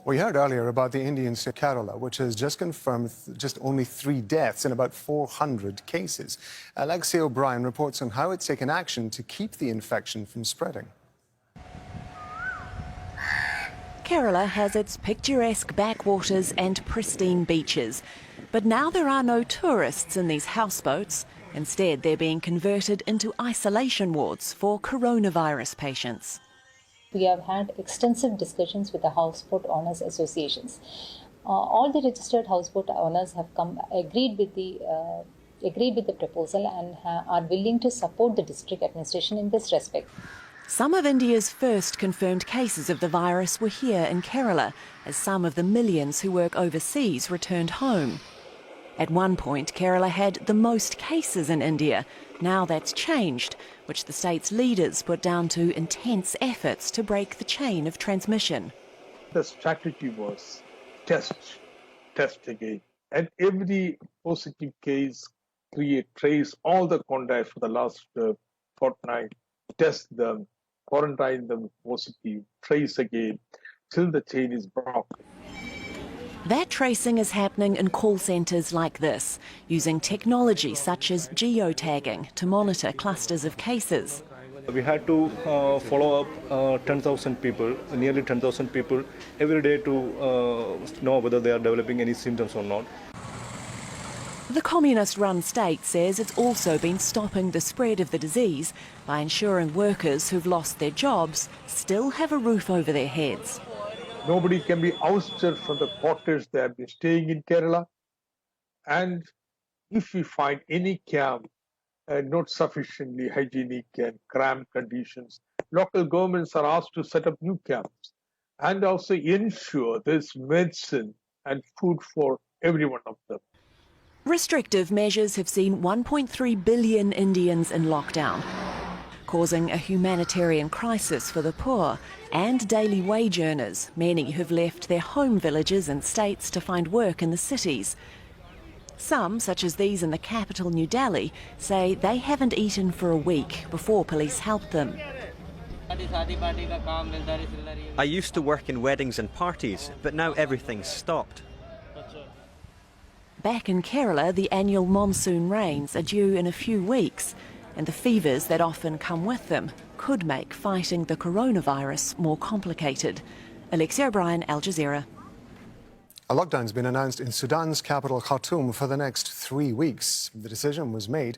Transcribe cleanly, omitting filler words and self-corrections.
We heard earlier about the Indian state Kerala, which has just confirmed just only 3 deaths in about 400 cases. Alexia O'Brien reports on how it's taken action to keep the infection from spreading. Kerala has its picturesque backwaters and pristine beaches. But now there are no tourists in these houseboats. Instead, they're being converted into isolation wards for coronavirus patients. We have had extensive discussions with the houseboat owners associations. All the registered houseboat owners have agreed with the proposal and are willing to support the district administration in this respect. Some of India's first confirmed cases of the virus were here in Kerala, as some of the millions who work overseas returned home. At one point, Kerala had the most cases in India. Now that's changed, which the state's leaders put down to intense efforts to break the chain of transmission. The strategy was test again. And every positive case, trace all the contacts for the last fortnight, test them, quarantine them positive, trace again, till the chain is broken. That tracing is happening in call centres like this, using technology such as geotagging to monitor clusters of cases. We had to follow up 10,000 people, nearly 10,000 people, every day to know whether they are developing any symptoms or not. The communist-run state says it's also been stopping the spread of the disease by ensuring workers who've lost their jobs still have a roof over their heads. Nobody can be ousted from the quarters they have been staying in Kerala. And if we find any camp not sufficiently hygienic and cramped conditions, local governments are asked to set up new camps and also ensure there's medicine and food for every one of them. Restrictive measures have seen 1.3 billion Indians in lockdown, causing a humanitarian crisis for the poor and daily wage earners, many who've left their home villages and states to find work in the cities. Some, such as these in the capital New Delhi, say they haven't eaten for a week before police helped them. I used to work in weddings and parties, but now everything's stopped. Back in Kerala, the annual monsoon rains are due in a few weeks, and the fevers that often come with them could make fighting the coronavirus more complicated. Alexia O'Brien, Al Jazeera. A lockdown's been announced in Sudan's capital, Khartoum, for the next 3 weeks. The decision was made